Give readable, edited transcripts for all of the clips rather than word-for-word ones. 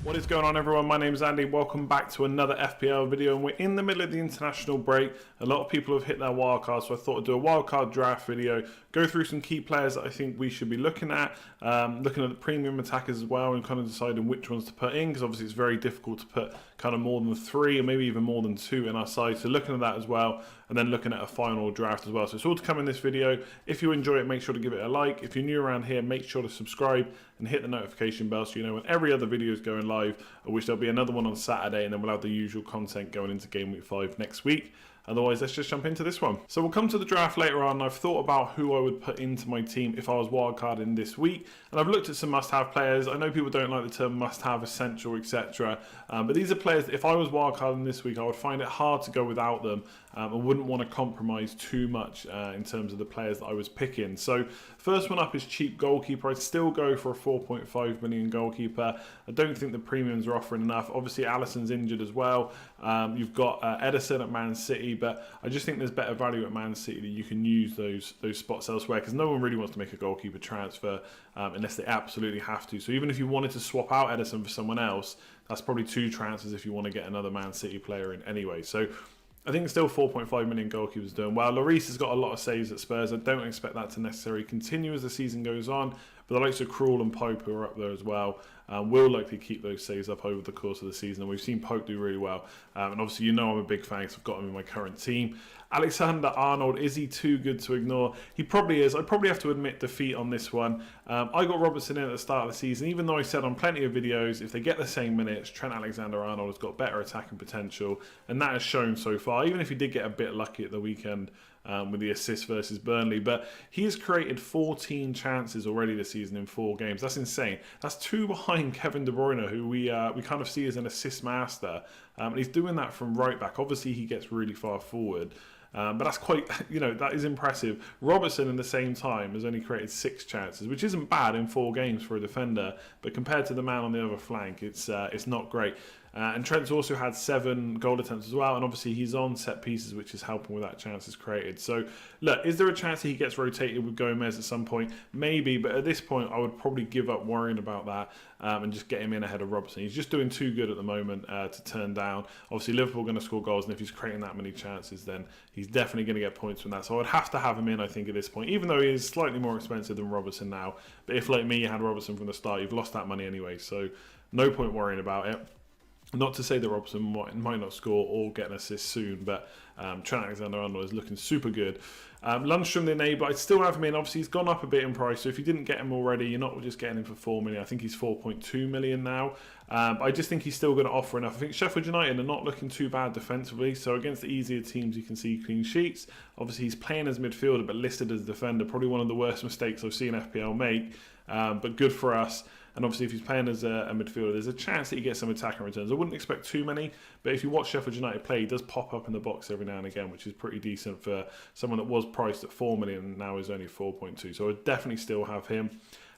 What is going on, everyone? My name is Andy. Welcome back to another FPL video, and we're in the middle of the international break. A lot of people have hit their wildcard, so I thought I'd do a wildcard draft video, go through some key players that I think we should be looking at the premium attackers as well, and kind of deciding which ones to put in, because obviously it's very difficult to put kind of more than 3 or maybe even more than 2 in our side. So looking at that as well, and then looking at a final draft as well. So it's all to come in this video. If you enjoy it, make sure to give it a like. If you're new around here, make sure to subscribe and hit the notification bell so you know when every other video is going live, which there'll be another one on Saturday, and then we'll have the usual content going into Game Week 5 next week. Otherwise, let's just jump into this one. So we'll come to the draft later on. I've thought about who I would put into my team if I was wildcarding this week, and I've looked at some must-have players. I know people don't like the term must-have, essential, etc. But these are players that if I was wildcarding this week, I would find it hard to go without them. I wouldn't want to compromise too much in terms of the players that I was picking. So first one up is cheap goalkeeper. I'd still go for a 4.5 million goalkeeper. I don't think the premiums are offering enough. Obviously, Alisson's injured as well. You've got Ederson at Man City, but I just think there's better value at Man City that you can use those spots elsewhere, because no one really wants to make a goalkeeper transfer unless they absolutely have to. So even if you wanted to swap out Ederson for someone else, that's probably 2 transfers if you want to get another Man City player in anyway. So I think still 4.5 million goalkeepers doing well. Lloris has got a lot of saves at Spurs. I don't expect that to necessarily continue as the season goes on, but the likes of Krul and Pope, who are up there as well, will likely keep those saves up over the course of the season. And we've seen Pope do really well. And obviously, you know I'm a big fan, so I've got him in my current team. Alexander-Arnold, is he too good to ignore? He probably is. I probably have to admit defeat on this one. I got Robertson in at the start of the season, even though I said on plenty of videos, if they get the same minutes, Trent Alexander-Arnold has got better attacking potential, and that has shown so far, even if he did get a bit lucky at the weekend with the assist versus Burnley. But he has created 14 chances already this season in 4 games. That's insane. That's 2 behind Kevin De Bruyne, who we kind of see as an assist master. And he's doing that from right back. Obviously, he gets really far forward. But that's quite, that is impressive. Robertson, in the same time, has only created 6 chances, which isn't bad in 4 games for a defender. But compared to the man on the other flank, it's not great. And Trent's also had 7 goal attempts as well, and obviously he's on set pieces, which is helping with that chances created. So, look, is there a chance that he gets rotated with Gomez at some point? Maybe, but at this point, I would probably give up worrying about that and just get him in ahead of Robertson. He's just doing too good at the moment to turn down. Obviously, Liverpool are going to score goals, and if he's creating that many chances, then he's definitely going to get points from that. So I would have to have him in, I think, at this point, even though he is slightly more expensive than Robertson now. But if, like me, you had Robertson from the start, you've lost that money anyway, so no point worrying about it. Not to say that Robertson might not score or get an assist soon, but Trent Alexander-Arnold is looking super good. Lundstrom, the enabler, I'd still have him in. Obviously, he's gone up a bit in price, so if you didn't get him already, you're not just getting him for 4 million. I think he's 4.2 million now. I just think he's still going to offer enough. I think Sheffield United are not looking too bad defensively, so against the easier teams, you can see clean sheets. Obviously, he's playing as midfielder, but listed as a defender. Probably one of the worst mistakes I've seen FPL make, but good for us. And obviously, if he's playing as a midfielder, there's a chance that he gets some attacking returns. I wouldn't expect too many, but if you watch Sheffield United play, he does pop up in the box every now and again, which is pretty decent for someone that was priced at 4 million and now is only 4.2. So I would definitely still have him.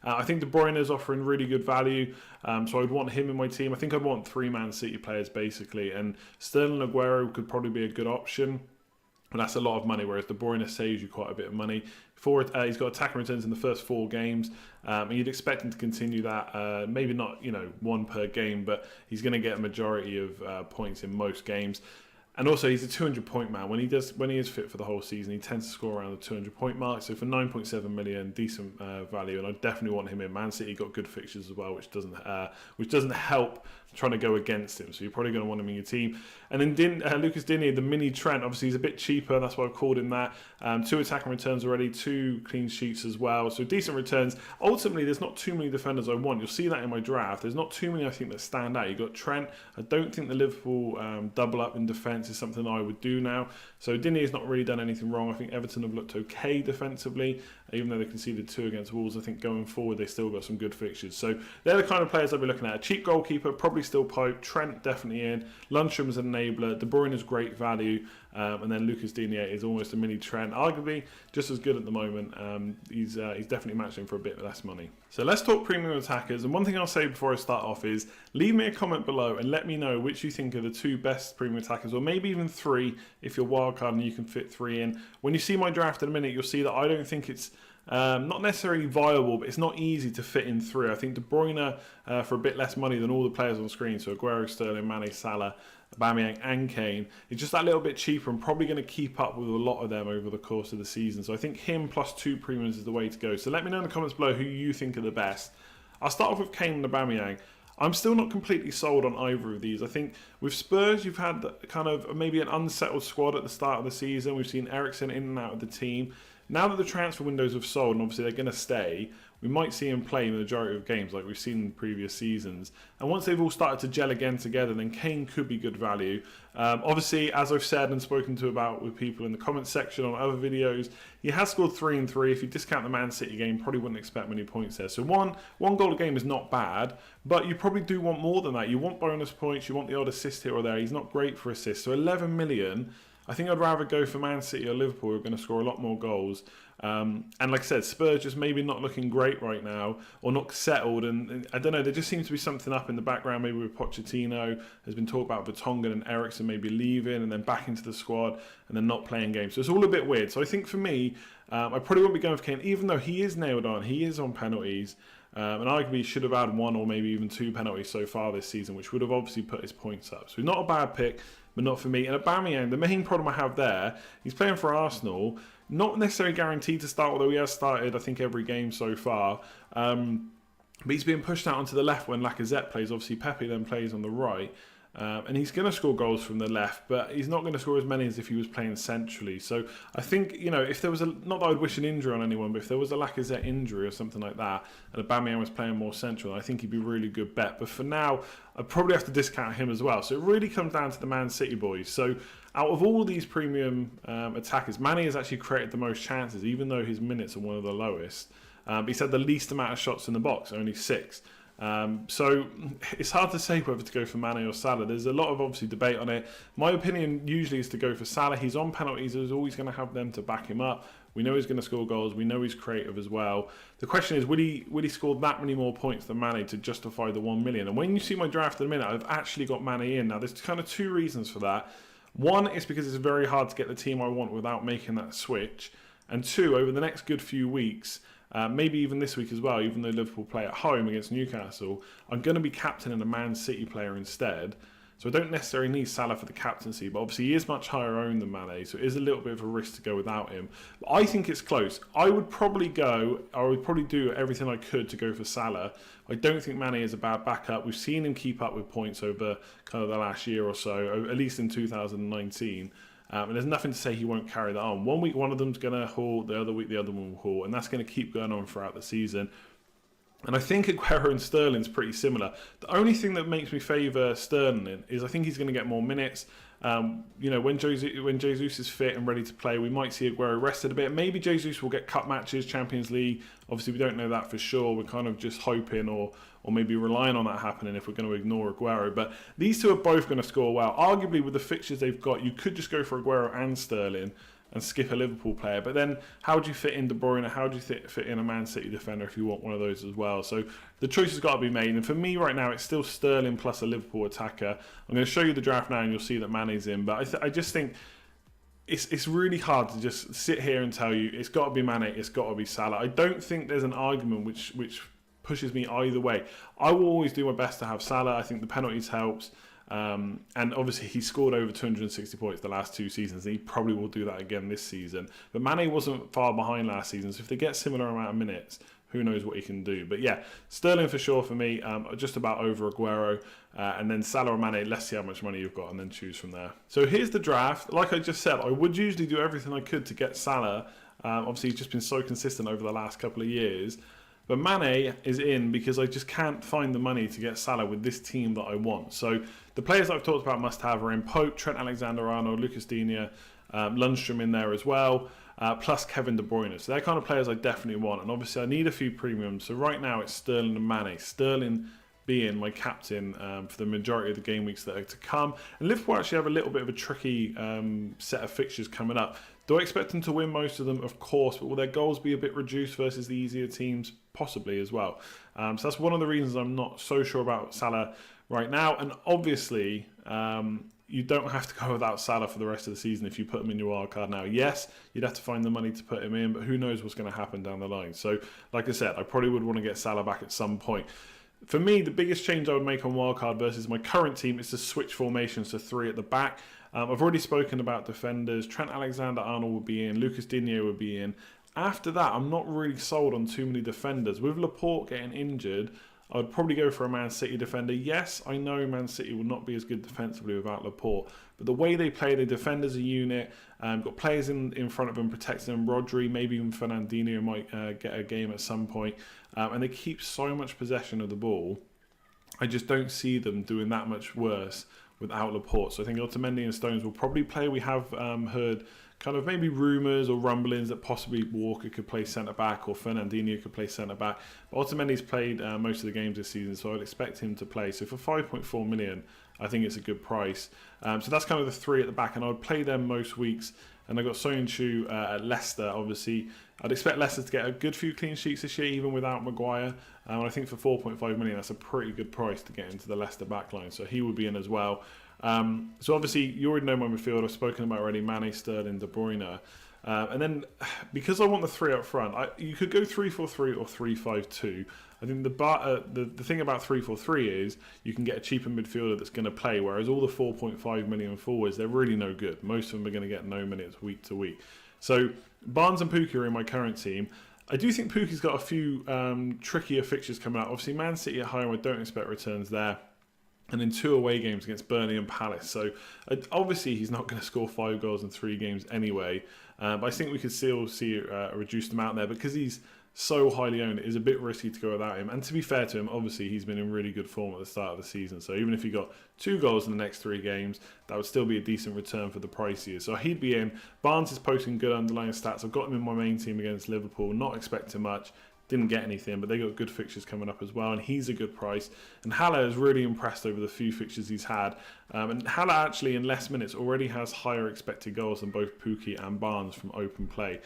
I think De Bruyne is offering really good value, so I'd want him in my team. I think I'd want 3 Man City players, basically, and Sterling and Aguero could probably be a good option. And that's a lot of money, whereas De Bruyne saves you quite a bit of money. He's got attacking returns in the first 4 games, and you'd expect him to continue that. Maybe not, 1 per game, but he's going to get a majority of points in most games. And also, he's a 200-point man. When he is fit for the whole season, he tends to score around the 200-point mark. So for 9.7 million, decent value, and I definitely want him in. Man City got good fixtures as well, which doesn't help trying to go against him. So you're probably going to want him in your team. And then Lucas Digne, the mini Trent, obviously he's a bit cheaper. That's why I've called him that. 2 attacking returns already, 2 clean sheets as well. So decent returns. Ultimately, there's not too many defenders I want. You'll see that in my draft. There's not too many I think that stand out. You've got Trent. I don't think the Liverpool double up in defence is something I would do now. So Digne has not really done anything wrong. I think Everton have looked okay defensively, even though they conceded 2 against Wolves. I think going forward, they still got some good fixtures. So they're the kind of players I'll be looking at. A cheap goalkeeper, probably still Pope. Trent definitely in. Lundstrom is an enabler. De Bruyne is great value. And then Lucas Digne is almost a mini Trent. Arguably just as good at the moment. He's definitely matching for a bit less money. So let's talk premium attackers. And one thing I'll say before I start off is leave me a comment below and let me know which you think are the 2 best premium attackers, or maybe even 3 if you're wildcard and you can fit 3 in. When you see my draft in a minute, you'll see that I don't think it's not necessarily viable, but it's not easy to fit in through. I think De Bruyne for a bit less money than all the players on screen, so Aguero, Sterling, Mane, Salah, Aubameyang and Kane, is just that little bit cheaper and probably going to keep up with a lot of them over the course of the season. So I think him plus 2 premiums is the way to go. So let me know in the comments below who you think are the best. I'll start off with Kane and Aubameyang. I'm still not completely sold on either of these. I think with Spurs, you've had kind of maybe an unsettled squad at the start of the season. We've seen Eriksen in and out of the team. Now that the transfer windows have sold, and obviously they're going to stay, we might see him play the majority of games like we've seen in previous seasons. And once they've all started to gel again together, then Kane could be good value. Obviously, as I've said and spoken to about with people in the comments section on other videos, he has scored 3 and 3. If you discount the Man City game, probably wouldn't expect many points there. So one goal a game is not bad, but you probably do want more than that. You want bonus points, you want the odd assist here or there. He's not great for assists. So 11 million... I think I'd rather go for Man City or Liverpool, who are going to score a lot more goals. And like I said, Spurs just maybe not looking great right now, or not settled. And I don't know, there just seems to be something up in the background, maybe with Pochettino. There's been talk about Vertonghen and Eriksen maybe leaving and then back into the squad and then not playing games. So it's all a bit weird. So I think for me, I probably won't be going for Kane, even though he is nailed on. He is on penalties. And arguably should have had 1 or maybe even 2 penalties so far this season, which would have obviously put his points up. So not a bad pick, but not for me. And Aubameyang, the main problem I have there, he's playing for Arsenal, not necessarily guaranteed to start, although he has started, I think, every game so far. But he's being pushed out onto the left when Lacazette plays. Obviously, Pepe then plays on the right. And he's going to score goals from the left, but he's not going to score as many as if he was playing centrally. So I think, you know, if there was not that I would wish an injury on anyone, but if there was a Lacazette injury or something like that, and Aubameyang was playing more central, I think he'd be a really good bet. But for now, I'd probably have to discount him as well. So it really comes down to the Man City boys. So out of all these premium attackers, Mane has actually created the most chances, even though his minutes are one of the lowest. He's had the least amount of shots in the box, only 6. So it's hard to say whether to go for Mane or Salah. There's a lot of obviously debate on it. My opinion usually is to go for Salah. He's on penalties. He's always going to have them to back him up. We know he's going to score goals. We know he's creative as well. The question is, will he score that many more points than Mane to justify the 1 million? And when you see my draft in a minute, I've actually got Mane in. Now, there's kind of 2 reasons for that. One is because it's very hard to get the team I want without making that switch. And 2, over the next good few weeks, maybe even this week as well, even though Liverpool play at home against Newcastle, I'm going to be captaining a Man City player instead. So I don't necessarily need Salah for the captaincy, but obviously he is much higher owned than Mane, so it is a little bit of a risk to go without him. But I think it's close. I would probably do everything I could to go for Salah. I don't think Mane is a bad backup. We've seen him keep up with points over kind of the last year or so, at least in 2019. And there's nothing to say he won't carry that on. 1 week, one of them's going to haul. The other week, the other one will haul. And that's going to keep going on throughout the season. And I think Aguero and Sterling's pretty similar. The only thing that makes me favour Sterling is I think he's going to get more minutes. You know, when Jesus is fit and ready to play, we might see Aguero rested a bit. Maybe Jesus will get cup matches, Champions League. Obviously, we don't know that for sure. We're kind of just hoping or maybe relying on that happening if we're going to ignore Aguero. But these two are both going to score well. Arguably, with the fixtures they've got, you could just go for Aguero and Sterling and skip a Liverpool player. But then how do you fit in De Bruyne? How do you fit in a Man City defender if you want one of those as well? So the choice has got to be made. And for me right now, it's still Sterling plus a Liverpool attacker. I'm going to show you the draft now and you'll see that Mane's in. But I just think it's really hard to just sit here and tell you it's got to be Mane, it's got to be Salah. I don't think there's an argument which pushes me either way. I will always do my best to have Salah. I think the penalties helps. And obviously he scored over 260 points the last 2 seasons, and he probably will do that again this season. But Mane wasn't far behind last season, so if they get similar amount of minutes, who knows what he can do. But yeah, Sterling for sure for me, just about over Aguero, and then Salah or Mane, let's see how much money you've got and then choose from there. So here's the draft. Like I just said, I would usually do everything I could to get Salah. Obviously he's just been so consistent over the last couple of years. But Mane is in because I just can't find the money to get Salah with this team that I want. So the players that I've talked about must have are in Pope, Trent Alexander-Arnold, Lucas Digne, Lundstrom in there as well, plus Kevin De Bruyne. So they're kind of players I definitely want. And obviously I need a few premiums. So right now it's Sterling and Mane. Sterling being my captain for the majority of the game weeks that are to come. And Liverpool actually have a little bit of a tricky set of fixtures coming up. Do I expect them to win most of them? Of course, but will their goals be a bit reduced versus the easier teams? Possibly as well. So that's one of the reasons I'm not so sure about Salah right now. And obviously, you don't have to go without Salah for the rest of the season if you put him in your wildcard now. Yes, you'd have to find the money to put him in, but who knows what's going to happen down the line. So, like I said, I probably would want to get Salah back at some point. For me, the biggest change I would make on wildcard versus my current team is to switch formations to 3 at the back. I've already spoken about defenders. Trent Alexander-Arnold would be in. Lucas Digne would be in. After that, I'm not really sold on too many defenders. With Laporte getting injured, I would probably go for a Man City defender. Yes, I know Man City will not be as good defensively without Laporte, but the way they play, they defend as a unit, got players in front of them protecting them. Rodri, maybe even Fernandinho might get a game at some point, and they keep so much possession of the ball. I just don't see them doing that much worse without Laporte. So I think Otamendi and Stones will probably play. We have heard kind of maybe rumours or rumblings that possibly Walker could play centre-back or Fernandinho could play centre-back. But Otamendi's played most of the games this season, so I'd expect him to play. So for 5.4 million, I think it's a good price. So that's kind of the 3 at the back, and I would play them most weeks. And I've got Soyuncu at Leicester, obviously. I'd expect Leicester to get a good few clean sheets this year, even without Maguire. And I think for 4.5 million, that's a pretty good price to get into the Leicester backline. So he would be in as well. So obviously, you already know my midfield. I've spoken about already, Mane, Sterling, De Bruyne. And then, because I want the 3 up front, you could go 3-4-3 or 3-5-2. I think the thing about 3-4-3 is you can get a cheaper midfielder that's going to play, whereas all the 4.5 million forwards, they're really no good. Most of them are going to get no minutes week to week. So Barnes and Pukki are in my current team. I do think Pukki's got a few trickier fixtures coming out. Obviously, Man City at home, I don't expect returns there. And in 2 away games against Burnley and Palace. So obviously he's not going to score 5 goals in 3 games anyway. But I think we could still see a reduced amount there because he's so highly owned. It is a bit risky to go without him. And to be fair to him, obviously he's been in really good form at the start of the season. So even if he got 2 goals in the next 3 games, that would still be a decent return for the price he is. So he'd be in. Barnes is posting good underlying stats. I've got him in my main team against Liverpool. Not expecting much. Didn't get anything, but they got good fixtures coming up as well, and he's a good price. And Haller has really impressed over the few fixtures he's had. And Haller actually, in less minutes, already has higher expected goals than both Pukki and Barnes from open play,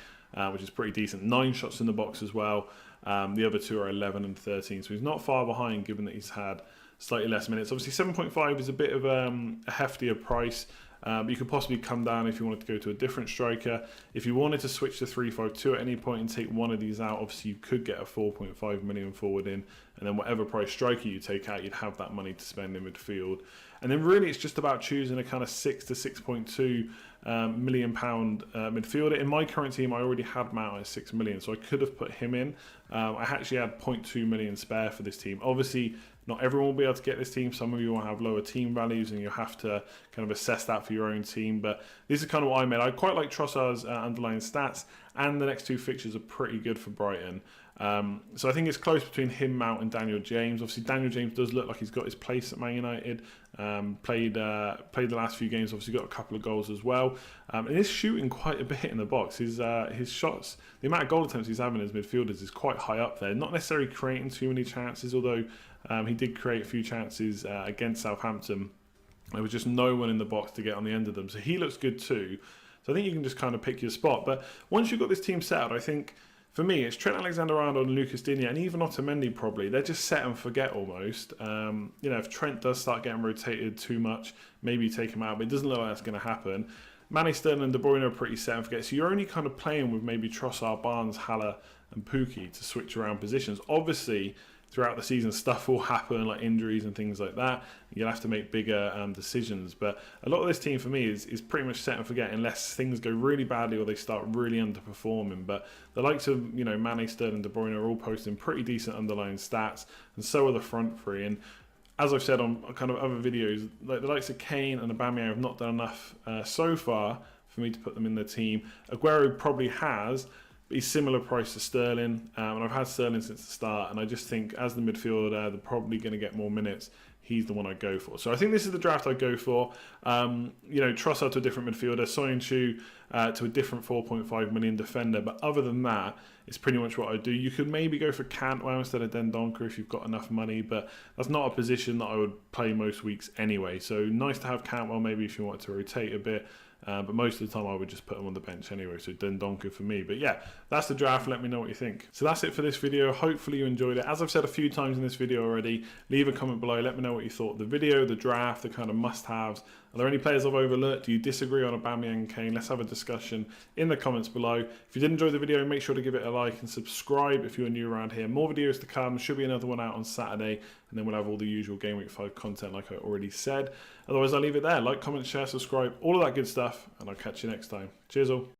which is pretty decent. 9 shots in the box as well. The other 2 are 11 and 13, so he's not far behind given that he's had slightly less minutes. Obviously, 7.5 is a bit of a heftier price. But you could possibly come down if you wanted to go to a different striker. If you wanted to switch to 3-5-2 at any point and take one of these out, obviously you could get a 4.5 million forward in, and then whatever price striker you take out, you'd have that money to spend in midfield. And then really it's just about choosing a kind of 6 to 6.2 million pound midfielder. In my current team, I already had Mount at 6 million, so I could have put him in. I actually had 0.2 million spare for this team. Obviously, not everyone will be able to get this team. Some of you will have lower team values and you'll have to kind of assess that for your own team. But this is kind of what I made. I quite like Trossard's underlying stats, and the next 2 fixtures are pretty good for Brighton. So I think it's close between him, Mount, and Daniel James. Obviously, Daniel James does look like he's got his place at Man United. Played the last few games, obviously got a couple of goals as well. And he's shooting quite a bit in the box. His shots, the amount of goal attempts he's having as midfielders is quite high up there. Not necessarily creating too many chances, although he did create a few chances against Southampton. There was just no one in the box to get on the end of them. So he looks good too. So I think you can just kind of pick your spot. But once you've got this team set up, I think for me, it's Trent Alexander-Arnold and Lucas Digne, and even Otamendi probably. They're just set and forget almost. If Trent does start getting rotated too much, maybe take him out, but it doesn't look like that's going to happen. Mane, Sterling and De Bruyne are pretty set and forget. So you're only kind of playing with maybe Trossard, Barnes, Haller and Pukki to switch around positions. Obviously, throughout the season, stuff will happen, like injuries and things like that. You'll have to make bigger decisions. But a lot of this team, for me, is pretty much set and forget unless things go really badly or they start really underperforming. But the likes of, Mane, Sterling, De Bruyne are all posting pretty decent underlying stats, and so are the front 3. And as I've said on kind of other videos, like the likes of Kane and Aubameyang have not done enough so far for me to put them in the team. Aguero probably has, but he's similar price to Sterling, and I've had Sterling since the start, and I just think as the midfielder, they're probably going to get more minutes. He's the one I go for. So I think this is the draft I go for. Trossard to a different midfielder, Soyuncu to a different 4.5 million defender. But other than that, it's pretty much what I do. You could maybe go for Cantwell instead of Dendoncker if you've got enough money, but that's not a position that I would play most weeks anyway. So nice to have Cantwell maybe if you want to rotate a bit. But most of the time I would just put them on the bench anyway, so Dendonka for me. But yeah, that's the draft. Let me know what you think. So that's it for this video. Hopefully you enjoyed it. As I've said a few times in this video already, leave a comment below. Let me know what you thought of the video, the draft, the kind of must-haves. Are there any players I've overlooked? Do you disagree on Aubameyang and Kane? Let's have a discussion in the comments below. If you did enjoy the video, make sure to give it a like and subscribe if you're new around here. More videos to come. Should be another one out on Saturday, and then we'll have all the usual Game Week 5 content like I already said. Otherwise, I'll leave it there. Like, comment, share, subscribe, all of that good stuff, and I'll catch you next time. Cheers all.